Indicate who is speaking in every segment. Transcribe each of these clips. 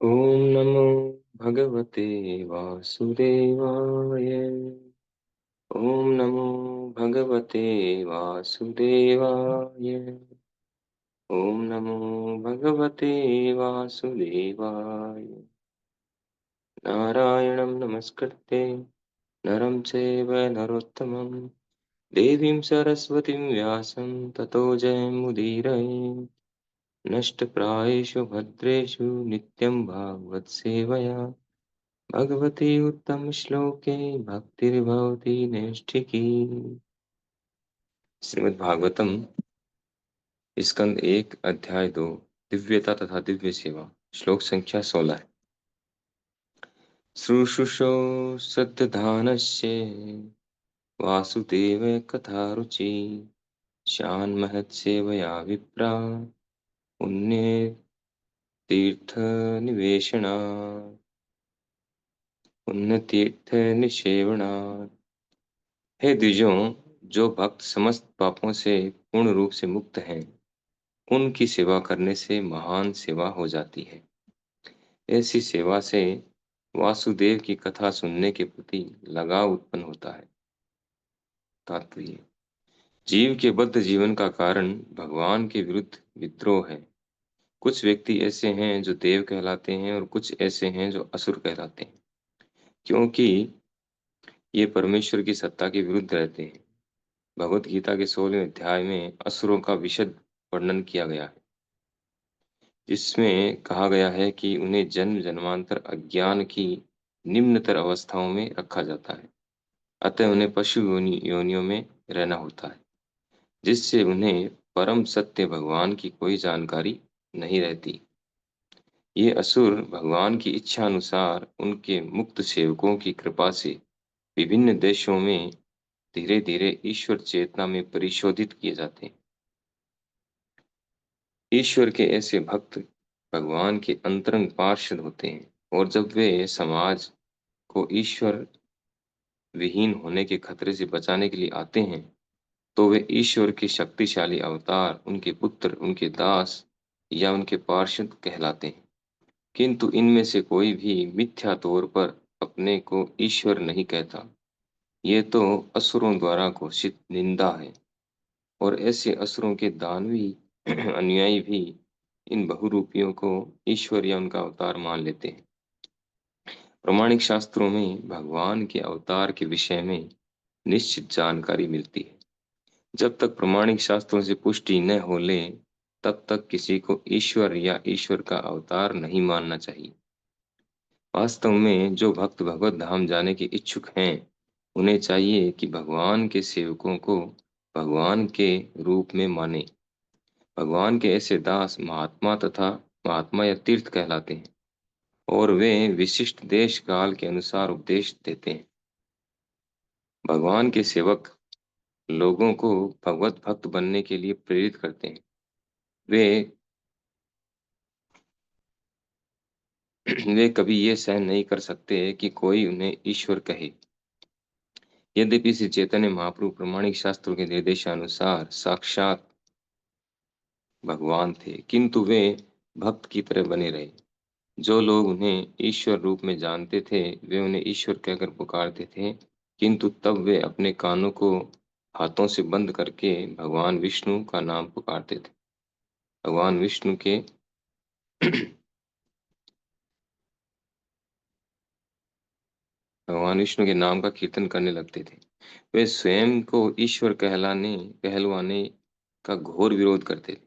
Speaker 1: ॐ नमो भगवते वासुदेवाय। ॐ नमो भगवते वासुदेवाय। ॐ नमो भगवते वासुदेवाय। नारायणं नमस्कृत्य नरं चैव नरोत्तमं देवीं सरस्वतीं व्यासं ततो जयमुदीरये। नष्टप्रायेषु भद्रेषु नित्यं भागवतसेवया भगवती उत्तम श्लोके भक्तिर्भवती नैष्ठिकी। श्रीमद् भागवतम स्कंद 1 अध्याय 2 दिव्यता तथा दिव्य सेवा श्लोक संख्या 16 है। श्रुशुषो सद्धानस्य वासुदेव कथा रुचि शान महत सेवया विप्रा पुण्य तीर्थ निवेशना पुण्य तीर्थ निषेवणा। हे द्विजों, जो भक्त समस्त पापों से पूर्ण रूप से मुक्त हैं, उनकी सेवा करने से महान सेवा हो जाती है। ऐसी सेवा से वासुदेव की कथा सुनने के प्रति लगाव उत्पन्न होता है। तात्पर्य: जीव के बद्ध जीवन का कारण भगवान के विरुद्ध विद्रोह है। कुछ व्यक्ति ऐसे हैं जो देव कहलाते हैं और कुछ ऐसे हैं जो असुर कहलाते हैं, क्योंकि ये परमेश्वर की सत्ता के विरुद्ध रहते हैं। भगवत गीता के 16वें अध्याय में असुरों का विशद वर्णन किया गया है, जिसमें कहा गया है कि उन्हें जन्म जन्मांतर अज्ञान की निम्नतर अवस्थाओं में रखा जाता है, अतः उन्हें पशु योनियों में रहना होता है, जिससे उन्हें परम सत्य भगवान की कोई जानकारी नहीं रहती। ये असुर भगवान की इच्छा अनुसार उनके मुक्त सेवकों की कृपा से विभिन्न देशों में धीरे धीरे ईश्वर चेतना में परिशोधित किए जाते हैं। ईश्वर के ऐसे भक्त भगवान के अंतरंग पार्षद होते हैं, और जब वे समाज को ईश्वर विहीन होने के खतरे से बचाने के लिए आते हैं, तो वे ईश्वर के शक्तिशाली अवतार, उनके पुत्र, उनके दास या उनके पार्षद कहलाते हैं। किंतु इनमें से कोई भी मिथ्या तौर पर अपने को ईश्वर नहीं कहता। ये तो असुरों द्वारा घोषित निंदा है, और ऐसे असुरों के दानवी अनुयायी भी इन बहुरूपियों को ईश्वर या उनका अवतार मान लेते हैं। प्रमाणिक शास्त्रों में भगवान के अवतार के विषय में निश्चित जानकारी मिलती है। जब तक प्रमाणिक शास्त्रों से पुष्टि न हो ले, तब तक किसी को ईश्वर या ईश्वर का अवतार नहीं मानना चाहिए। वास्तव में जो भक्त भगवत धाम जाने के इच्छुक हैं, उन्हें चाहिए कि भगवान के सेवकों को भगवान के रूप में माने। भगवान के ऐसे दास महात्मा तथा महात्मा या तीर्थ कहलाते हैं, और वे विशिष्ट देश काल के अनुसार उपदेश देते हैं। भगवान के सेवक लोगों को भगवत भक्त बनने के लिए प्रेरित करते हैं। वे वे कभी ये सहन नहीं कर सकते कि कोई उन्हें ईश्वर कहे। यद्यपि श्री चैतन्य महाप्रभु प्रमाणिक शास्त्रों के निर्देशानुसार साक्षात भगवान थे, किंतु वे भक्त की तरह बने रहे। जो लोग उन्हें ईश्वर रूप में जानते थे, वे उन्हें ईश्वर कहकर पुकारते थे, किंतु तब वे अपने कानों को हाथों से बंद करके भगवान विष्णु का नाम पुकारते थे। भगवान विष्णु के भगवान विष्णु के नाम का कीर्तन करने लगते थे। वे स्वयं को ईश्वर कहलवाने का घोर विरोध करते थे,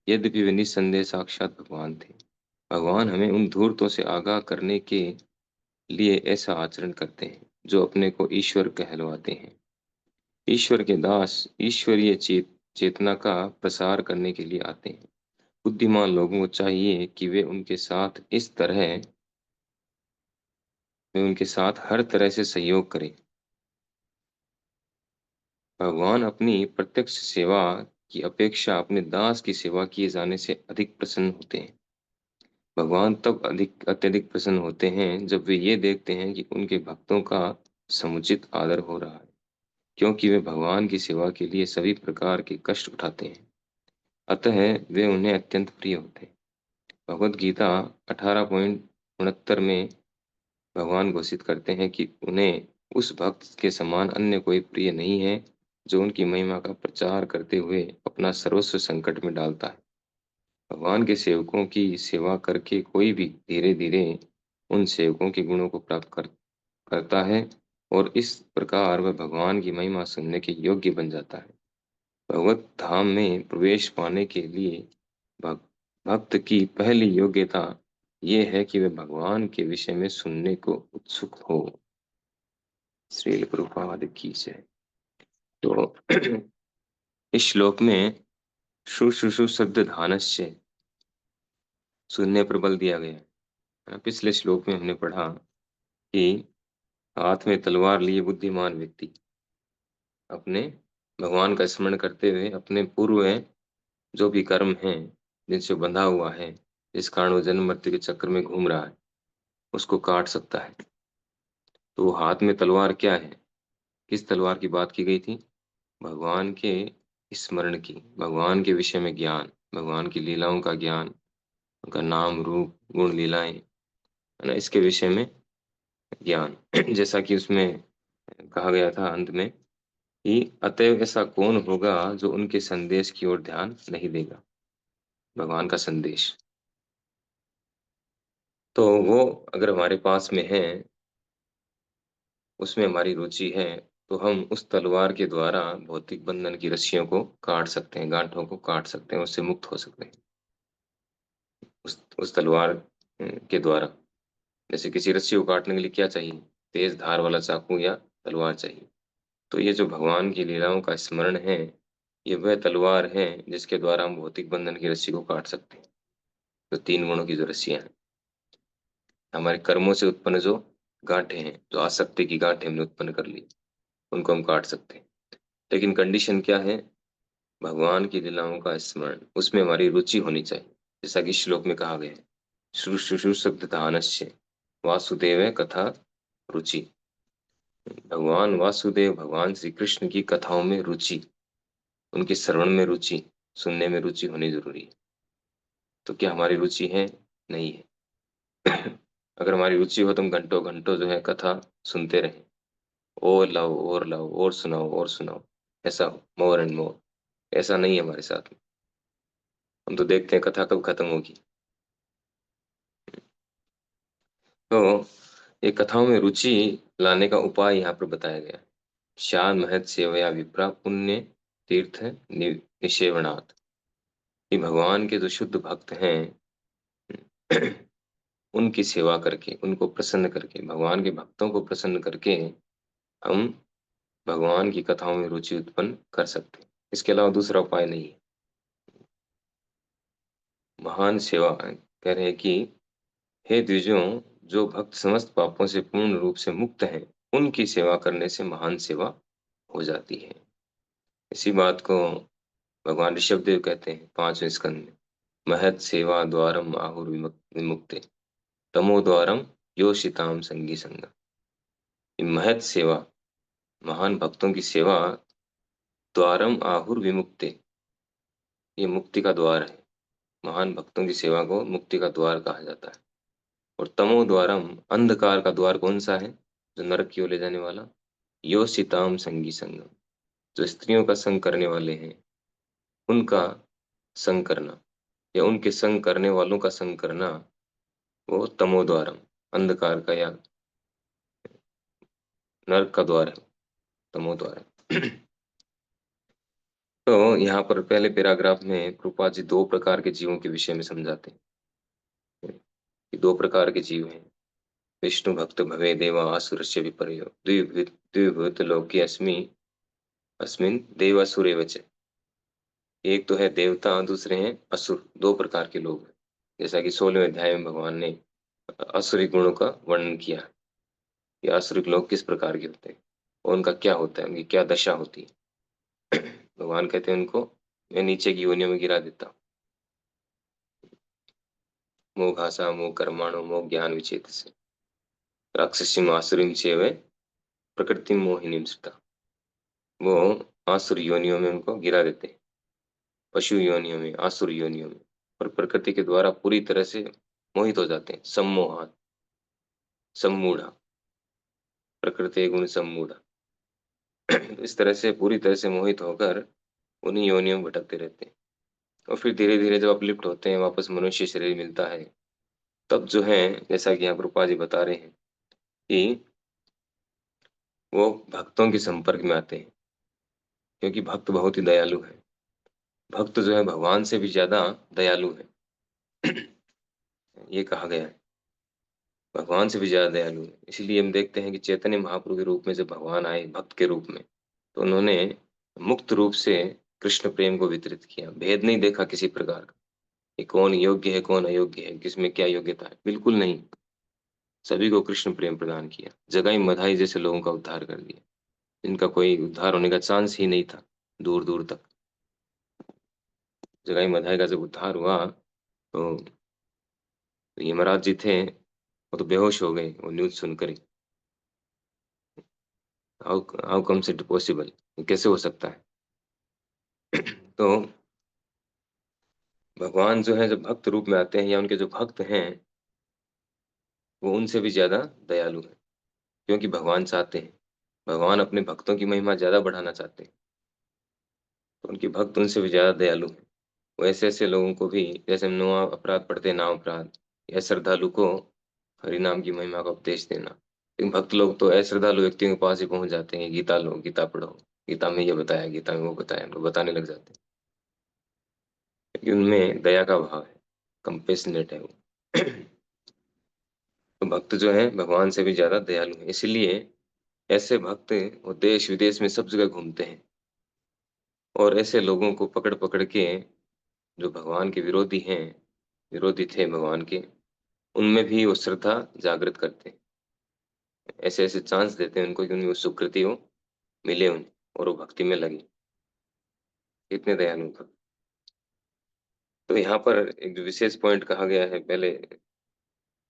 Speaker 1: यद्यपि वे निस्संदेह साक्षात भगवान थे। भगवान हमें उन धूर्तों से आगाह करने के लिए ऐसा आचरण करते हैं, जो अपने को ईश्वर कहलवाते हैं। ईश्वर के दास ईश्वरीय चेतना का प्रसार करने के लिए आते हैं। बुद्धिमान लोगों को चाहिए कि वे उनके साथ हर तरह से सहयोग करें। भगवान अपनी प्रत्यक्ष सेवा की अपेक्षा अपने दास की सेवा किए जाने से अधिक प्रसन्न होते हैं। भगवान तब अत्यधिक प्रसन्न होते हैं जब वे ये देखते हैं कि उनके भक्तों का समुचित आदर हो रहा है, क्योंकि वे भगवान की सेवा के लिए सभी प्रकार के कष्ट उठाते हैं। अतः वे उन्हें अत्यंत प्रिय होते हैं। भगवत गीता 18.69 में भगवान घोषित करते हैं कि उन्हें उस भक्त के समान अन्य कोई प्रिय नहीं है जो उनकी महिमा का प्रचार करते हुए अपना सर्वस्व संकट में डालता है। भगवान के सेवकों की सेवा करके कोई भी धीरे धीरे उन सेवकों के गुणों को करता है और इस प्रकार वह भगवान की महिमा सुनने के योग्य बन जाता है। भगवत धाम में प्रवेश पाने के लिए भक- भक्त की पहली योग्यता ये है कि वे भगवान के विषय में सुनने को उत्सुक हो। श्रील प्रभुपाद की जय। तो इस श्लोक में शुश्रूषु शब्द धानस्य सुनने पर बल दिया गया है। पिछले श्लोक में हमने पढ़ा कि हाथ में तलवार लिए बुद्धिमान व्यक्ति अपने भगवान का स्मरण करते हुए अपने पूर्व जो भी कर्म हैं जिनसे बंधा हुआ है, जिस कारण वो जन्म मृत्यु के चक्र में घूम रहा है, उसको काट सकता है। तो हाथ में तलवार क्या है? किस तलवार की बात की गई थी? भगवान के स्मरण की, भगवान के विषय में ज्ञान, भगवान की लीलाओं का ज्ञान, उनका नाम रूप गुण लीलाएं, है ना, इसके विषय में ज्ञान। जैसा कि उसमें कहा गया था अंत में कि अतएव ऐसा कौन होगा जो उनके संदेश की ओर ध्यान नहीं देगा। भगवान का संदेश तो वो अगर हमारे पास में है, उसमें हमारी रुचि है, तो हम उस तलवार के द्वारा भौतिक बंधन की रस्सियों को काट सकते हैं, गांठों को काट सकते हैं, उससे मुक्त हो सकते हैं उस तलवार के द्वारा। जैसे किसी रस्सी को काटने के लिए क्या चाहिए? तेज धार वाला चाकू या तलवार चाहिए। तो ये जो भगवान की लीलाओं का स्मरण है, ये वह तलवार है जिसके द्वारा हम भौतिक बंधन की रस्सी को काट सकते हैं। तो तीन गुणों की जो रस्सियां हैं, हमारे कर्मों से उत्पन्न जो गांठें हैं, जो आसक्ति की गांठें हमने उत्पन्न कर ली, उनको हम काट सकते हैं। लेकिन कंडीशन क्या है? भगवान की लीलाओं का स्मरण, उसमें हमारी रुचि होनी चाहिए। जैसा कि श्लोक में कहा गया है, शुश्रूषु शब्दधानस्य वासुदेव कथा रुचि। भगवान वासुदेव, भगवान श्री कृष्ण की कथाओं में रुचि, उनके श्रवण में रुचि, सुनने में रुचि होनी जरूरी है। तो क्या हमारी रुचि है? नहीं है। अगर हमारी रुचि हो तो हम घंटों घंटों जो है कथा सुनते रहें, और लाओ और सुनाओ और सुनाओ, ऐसा हो मोर एंड मोर। ऐसा नहीं है हमारे साथ में। हम तो देखते हैं कथा कब खत्म होगी। तो ये कथाओं में रुचि लाने का उपाय यहाँ पर बताया गया है। शान महत सेवया विप्रा पुण्य तीर्थ निषेवणात्। ये भगवान के जो शुद्ध भक्त हैं, उनकी सेवा करके, उनको प्रसन्न करके, भगवान के भक्तों को प्रसन्न करके हम भगवान की कथाओं में रुचि उत्पन्न कर सकते हैं। इसके अलावा दूसरा उपाय नहीं है। महान सेवा कह रहे हैं कि हे द्विजों, जो भक्त समस्त पापों से पूर्ण रूप से मुक्त हैं, उनकी सेवा करने से महान सेवा हो जाती है। इसी बात को भगवान ऋषभदेव कहते हैं 5वें स्कंद में, महत सेवा द्वारम आहुर विमुक्ते तमो द्वारम योषिताम संगी संग। ये महत सेवा, महान भक्तों की सेवा, द्वारम आहुर विमुक्ते, ये मुक्ति का द्वार है। महान भक्तों की सेवा को मुक्ति का द्वार कहा जाता है। और तमो द्वारम, अंधकार का द्वार कौन सा है? जो नरक की ओर ले जाने वाला, योषिताम संगी संगम, जो स्त्रियों का संग करने वाले हैं, उनका संग करना या उनके संग करने वालों का संग करना, वो तमो द्वारम, अंधकार का या नरक का द्वार है, तमो द्वार है। तो यहाँ पर पहले पैराग्राफ में कृपा जी दो प्रकार के जीवों के विषय में समझाते हैं कि दो प्रकार के जीव हैं। विष्णु भक्त भवे देवा असुरस्य विपर्यो द्विभूत लोके अस्मि अस्मिन देवासुरेव च। एक तो है देवता, दूसरे हैं असुर। दो प्रकार के लोग हैं। जैसा कि 16वें अध्याय में भगवान ने असुरी गुणों का वर्णन किया कि असुरिक लोग किस प्रकार के होते हैं और उनका क्या होता है, उनकी क्या दशा होती है। भगवान कहते हैं उनको मैं नीचे की योनियों में गिरा देता हूँ। मोह घासा मोह कर्माणु मोह ज्ञान विचेत से राक्षसी आसुरीम से वे प्रकृति मोहिनी सुता। वो आसुर योनियों में उनको गिरा देते हैं, पशु योनियों में, आसुर योनियों में। और प्रकृति के द्वारा पूरी तरह से मोहित हो जाते हैं। सम्मोहात, सम्मूढ़, प्रकृति गुण सम्मूढ़। इस तरह से पूरी तरह से मोहित होकर उन्हीं योनियों में भटकते रहते हैं। और फिर धीरे धीरे जब अपलिफ्ट होते हैं, वापस मनुष्य शरीर मिलता है, तब जो है, जैसा कि यहाँ रूपा जी बता रहे हैं कि वो भक्तों के संपर्क में आते हैं, क्योंकि भक्त बहुत ही दयालु है। भक्त जो है भगवान से भी ज्यादा दयालु है। ये कहा गया है, भगवान से भी ज्यादा दयालु है। इसलिए हम देखते हैं कि चैतन्य महाप्रभु के रूप में जब भगवान आए भक्त के रूप में, तो उन्होंने मुक्त रूप से कृष्ण प्रेम को वितरित किया। भेद नहीं देखा किसी प्रकार का, कि कौन योग्य है कौन अयोग्य है, किसमें क्या योग्यता है, बिल्कुल नहीं। सभी को कृष्ण प्रेम प्रदान किया। जगाई मधाई जैसे लोगों का उद्धार कर दिया, जिनका कोई उद्धार होने का चांस ही नहीं था दूर दूर तक। जगाई मधाई का जब उद्धार हुआ, तो यमराज जी थे, वो तो बेहोश हो गए वो न्यूज सुनकर ही। How how comes it possible, कैसे हो सकता है। तो भगवान जो है जब भक्त रूप में आते हैं, या उनके जो भक्त हैं, वो उनसे भी ज्यादा दयालु है। क्योंकि भगवान चाहते हैं, भगवान अपने भक्तों की महिमा ज्यादा बढ़ाना चाहते हैं, तो उनके भक्त उनसे भी ज्यादा दयालु हैं। वो ऐसे ऐसे लोगों को भी, जैसे हम नो अपराध पढ़ते हैं, नाम अपराध, या श्रद्धालु को हरि नाम की महिमा का उपदेश देना। लेकिन भक्त लोग तो अश्रद्धालु व्यक्तियों के पास ही पहुंच जाते हैं, गीता लो, गीता पढ़ो, गीता में ये बताया, गीता में वो बताया, उनको बताने लग जाते हैं। क्योंकि उनमें दया का भाव है, कंपेशनेट है वो। तो भक्त जो है भगवान से भी ज्यादा दयालु है। इसलिए ऐसे भक्त वो देश विदेश में सब जगह घूमते हैं, और ऐसे लोगों को पकड़ पकड़ के, जो भगवान के विरोधी हैं, विरोधी थे भगवान के, उनमें भी वो श्रद्धा जागृत करते हैं। ऐसे ऐसे चांस देते हैं उनको कि उनकी वो सुकृति हो, मिले उन्हें, और वो भक्ति में लगे। इतने दयालु भक्त। तो यहाँ पर एक जो विशेष पॉइंट कहा गया है, पहले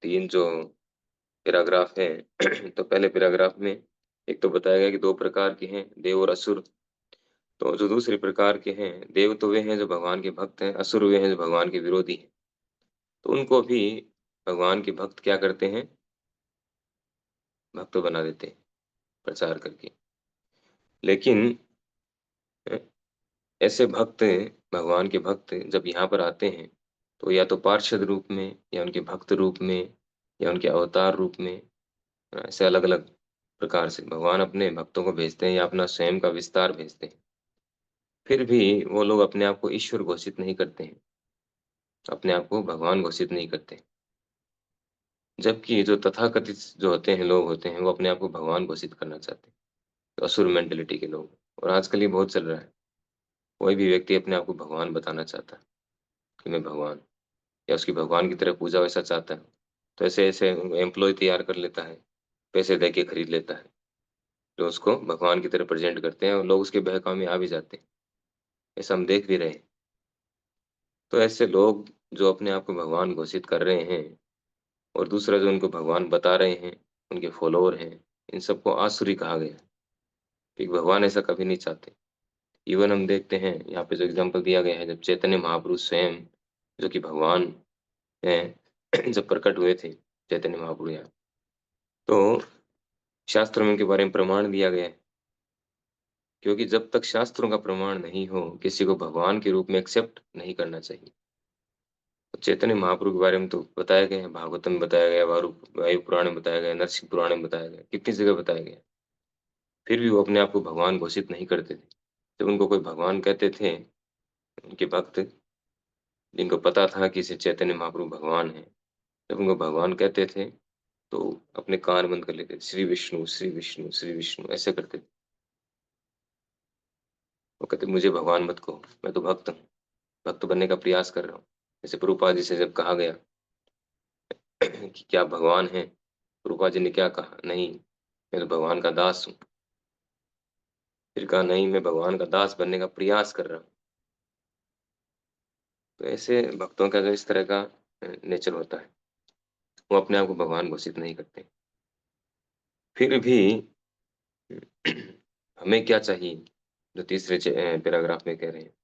Speaker 1: तीन जो पैराग्राफ है, तो पहले पैराग्राफ में एक तो बताया गया कि दो प्रकार के हैं, देव और असुर। तो जो दूसरे प्रकार के हैं, देव तो वे हैं जो भगवान के भक्त हैं, असुर वे हैं जो भगवान के विरोधी हैं। तो उनको भी भगवान के भक्त क्या करते हैं, भक्त बना देते हैं प्रचार करके। लेकिन अ, ऐसे भक्त, भगवान के भक्त जब यहाँ पर आते हैं, तो या तो पार्षद रूप में, या उनके भक्त रूप में, या उनके अवतार रूप में, ऐसे अलग अलग प्रकार से भगवान अपने भक्तों को भेजते हैं, या अपना स्वयं का विस्तार भेजते हैं। फिर भी वो लोग अपने आप को ईश्वर घोषित नहीं करते हैं, अपने आप को भगवान घोषित नहीं करते। जबकि जो तथाकथित जो होते हैं, लोग होते हैं, वो अपने आप को भगवान घोषित करना चाहते हैं, तो असुर मेंटेलिटी के लोग। और आजकल ये बहुत चल रहा है, कोई भी व्यक्ति अपने आप को भगवान बताना चाहता है कि मैं भगवान, या उसकी भगवान की तरह पूजा वैसा चाहता है। तो ऐसे ऐसे एम्प्लॉय तैयार कर लेता है, पैसे दे के खरीद लेता है, जो उसको भगवान की तरह प्रेजेंट करते हैं, और लोग उसके बहकावे में आ भी जाते हैं। ऐसा हम देख भी रहे हैं। तो ऐसे लोग जो अपने आप को भगवान घोषित कर रहे हैं, और दूसरा जो उनको भगवान बता रहे हैं, उनके फॉलोअर हैं, इन सबको आसुरी कहा गया है। कि भगवान ऐसा कभी नहीं चाहते। इवन हम देखते हैं यहाँ पे जो एग्जाम्पल दिया गया है, जब चैतन्य महापुरुष स्वयं, जो कि भगवान हैं, जब प्रकट हुए थे चैतन्य महापुरुष यहाँ, तो शास्त्र में उनके बारे में प्रमाण दिया गया है। क्योंकि जब तक शास्त्रों का प्रमाण नहीं हो, किसी को भगवान के रूप में एक्सेप्ट नहीं करना चाहिए। तो चैतन्य महाप्रभु के बारे में तो बताया गया है, भागवतम में बताया गया, वायु पुराण में बताया गया, नरसिंह पुराण में बताया गया, कितनी जगह बताया गया। फिर भी वो अपने आप को भगवान घोषित नहीं करते थे। जब उनको कोई भगवान कहते थे, उनके भक्त, जिनको पता था कि इसे चैतन्य महाप्रभु भगवान है, जब उनको भगवान कहते थे, तो अपने कान बंद कर लेते थे, श्री विष्णु श्री विष्णु श्री विष्णु ऐसे करते थे। वो कहते मुझे भगवान मत कहो, मैं तो भक्त हूँ, भक्त बनने का प्रयास कर रहा हूँ। जैसे प्रभुपाद जी से जब कहा गया कि क्या आप भगवान हैं, प्रभुपाद जी ने क्या कहा, नहीं मैं तो भगवान का दास हूँ। फिर कहा नहीं, मैं भगवान का दास बनने का प्रयास कर रहा हूँ। तो ऐसे भक्तों का जो इस तरह का नेचर होता है, वो अपने आप को भगवान घोषित नहीं करते। फिर भी हमें क्या चाहिए, जो तीसरे पैराग्राफ में कह रहे हैं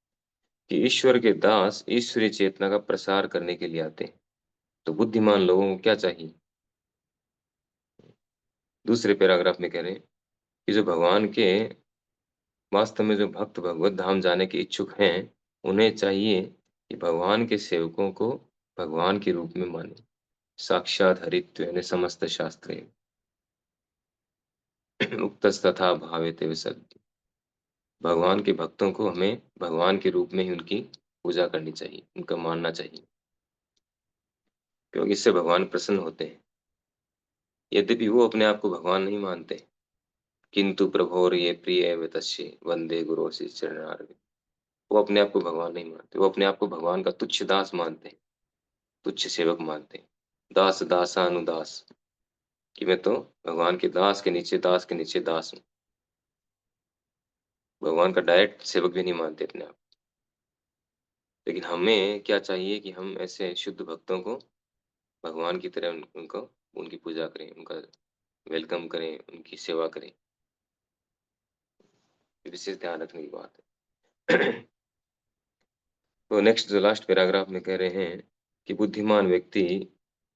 Speaker 1: कि ईश्वर के दास ईश्वरीय चेतना का प्रसार करने के लिए आते हैं। तो बुद्धिमान लोगों को क्या चाहिए? दूसरे पैराग्राफ में कह रहे हैं कि जो भगवान के वास्तव में जो भक्त भगवत धाम जाने के इच्छुक हैं, उन्हें चाहिए कि भगवान के सेवकों को भगवान के रूप में माने। साक्षात हरित्वेन समस्त शास्त्रे उक्तस्तथा भावेते विसर्जि। भगवान के भक्तों को हमें भगवान के रूप में ही उनकी पूजा करनी चाहिए, उनका मानना चाहिए, क्योंकि इससे भगवान प्रसन्न होते हैं। यद्यपि वो अपने आप को भगवान नहीं मानते, किंतु प्रभोर ये प्रिय तस्य वंदे गुरु चरणार। वो अपने आप को भगवान नहीं मानते, वो अपने आप को भगवान का तुच्छ दास मानते हैं, तुच्छ सेवक मानते हैं। दास दासानुदास, कि मैं तो भगवान के दास के नीचे दास के नीचे दास हूँ। भगवान का डायरेक्ट सेवक भी नहीं मानते अपने आप। लेकिन हमें क्या चाहिए कि हम ऐसे शुद्ध भक्तों को भगवान की तरह उनको उनकी पूजा करें, उनका वेलकम करें, उनकी सेवा करें। ये विशेष ध्यान रखने की बात है। तो नेक्स्ट जो लास्ट पैराग्राफ में कह रहे हैं कि बुद्धिमान व्यक्ति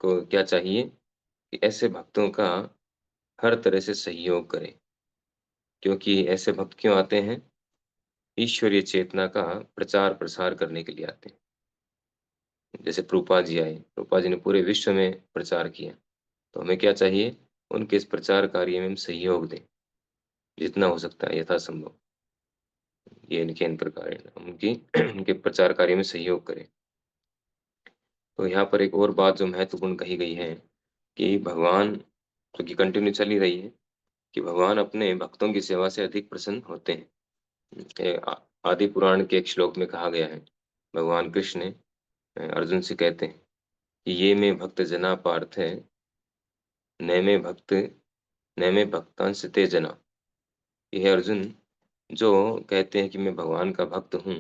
Speaker 1: को क्या चाहिए कि ऐसे भक्तों का हर तरह से सहयोग करें, क्योंकि ऐसे भक्त क्यों आते हैं? ईश्वरीय चेतना का प्रचार प्रसार करने के लिए आते हैं। जैसे प्रभुपाद जी आए, प्रभुपाद जी ने पूरे विश्व में प्रचार किया, तो हमें क्या चाहिए? उनके इस प्रचार कार्य में हम सहयोग दें, जितना हो सकता है यथासंभव। ये इनके इन प्रकार है, हम उनकी उनके प्रचार कार्य में सहयोग करें। तो यहाँ पर एक और बात जो महत्वपूर्ण कही गई है कि भगवान, जो कि कंटिन्यू चल ही रही है, कि भगवान अपने भक्तों की सेवा से अधिक प्रसन्न होते हैं। आदि पुराण के एक श्लोक में कहा गया है, भगवान कृष्ण ने अर्जुन से कहते हैं कि ये में भक्त जना पार्थ है, न में भक्त न में भक्तांश ते जना। ये अर्जुन जो कहते हैं कि मैं भगवान का भक्त हूँ,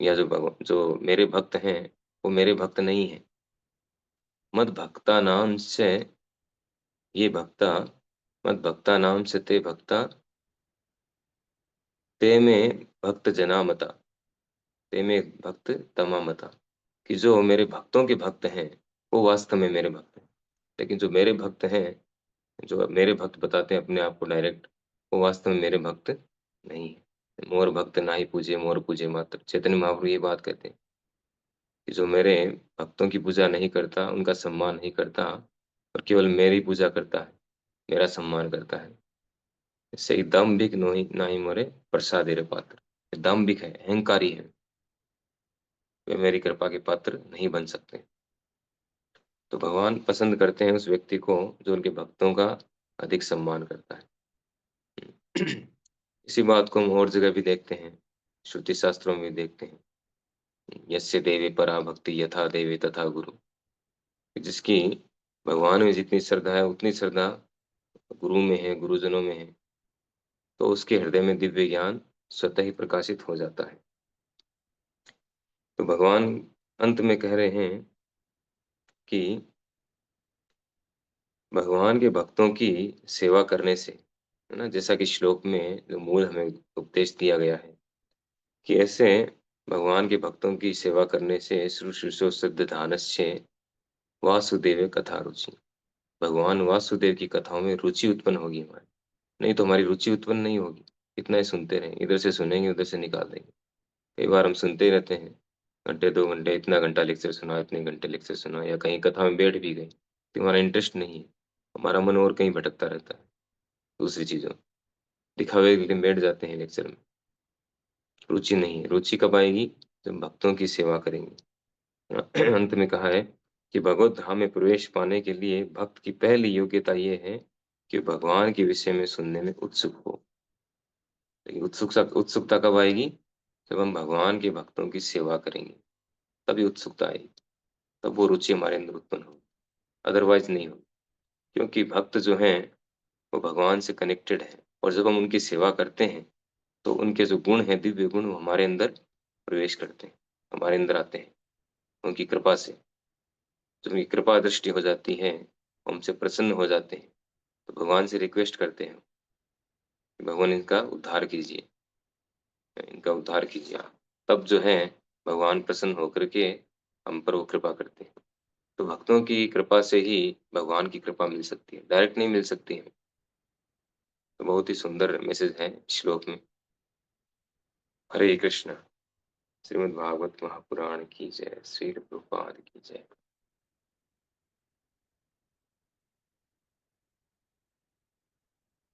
Speaker 1: या जो मेरे भक्त हैं, वो मेरे भक्त नहीं है। मद भक्ता नाम से ये भक्ता, मद भक्ता नाम से ते भक्ता, ते में भक्त जना मता, ते में भक्त तमा मता। कि जो मेरे भक्तों के भक्त हैं, वो वास्तव में मेरे भक्त हैं। लेकिन जो मेरे भक्त हैं, जो मेरे भक्त बताते हैं अपने आप को डायरेक्ट, वो वास्तव में मेरे भक्त नहीं है। मोर भक्त ना ही पूजे मोर पूजे मात्र, चैतन्य महाप्रभु ये बात कहते हैं कि जो मेरे भक्तों की पूजा नहीं करता, उनका सम्मान नहीं करता, और केवल मेरी पूजा करता है, मेरा सम्मान करता है, इससे दम्भिक नोहि नाही मोरे प्रसादे रे पात्र। ये दम्भिक है, अहंकारी है, वे मेरी कृपा के पात्र नहीं बन सकते। तो भगवान पसंद करते हैं उस व्यक्ति को जो उनके भक्तों का अधिक सम्मान करता है। इसी बात को हम और जगह भी देखते हैं, श्रुति शास्त्रों में भी देखते हैं। यस्य देवे परा भक्ति यथा देवे तथा गुरु। जिसकी भगवान में जितनी श्रद्धा है, उतनी श्रद्धा गुरु में है, गुरुजनों में है, तो उसके हृदय में दिव्य ज्ञान स्वतः ही प्रकाशित हो जाता है। तो भगवान अंत में कह रहे हैं कि भगवान के भक्तों की सेवा करने से, है ना, जैसा कि श्लोक में जो मूल हमें उपदेश दिया गया है कि ऐसे भगवान के भक्तों की सेवा करने से शुश्रूषो सिद्धानस्य वासुदेव कथा रुचि। भगवान वासुदेव की कथाओं में रुचि उत्पन्न होगी हमारी, नहीं तो हमारी रुचि उत्पन्न नहीं होगी। इतना ही सुनते रहें, इधर से सुनेंगे उधर से निकाल देंगे। कई बार हम सुनते ही रहते हैं, घंटे 2 घंटे, इतना घंटा लेक्चर सुना, इतने घंटे लेक्चर सुना, या कहीं कथा में बैठ भी गए, तो हमारा इंटरेस्ट नहीं है, हमारा मन और कहीं भटकता रहता है दूसरी चीजों में। दिखावे के लिए बैठ जाते हैं लेक्चर में, रुचि नहीं है। रुचि कब आएगी? जब भक्तों की सेवा करेंगे। अंत में कहा है कि भगवत धाम में प्रवेश पाने के लिए भक्त की पहली योग्यता ये है कि भगवान के विषय में सुनने में उत्सुक हो। लेकिन उत्सुकता कब आएगी? जब हम भगवान के भक्तों की सेवा करेंगे, तभी उत्सुकता आएगी, तब वो रुचि हमारे अंदर उत्पन्न होगी, अदरवाइज नहीं होगी। क्योंकि भक्त जो हैं वो भगवान से कनेक्टेड है, और जब हम उनकी सेवा करते हैं तो उनके जो गुण हैं, दिव्य गुण, वो हमारे अंदर प्रवेश करते हैं, हमारे अंदर आते हैं उनकी कृपा से। जब उनकी कृपा दृष्टि हो जाती है, हमसे प्रसन्न हो जाते हैं, तो भगवान से रिक्वेस्ट करते हैं कि भगवान इनका उद्धार कीजिए, इनका उद्धार कीजिए आप। तब जो है भगवान प्रसन्न होकर के हम पर वो कृपा करते हैं। तो भक्तों की कृपा से ही भगवान की कृपा मिल सकती है, डायरेक्ट नहीं मिल सकती है। तो बहुत ही सुंदर मैसेज है श्लोक में। हरे कृष्ण। श्रीमद् भागवत महापुराण की जय, श्रील प्रभुपाद की जय।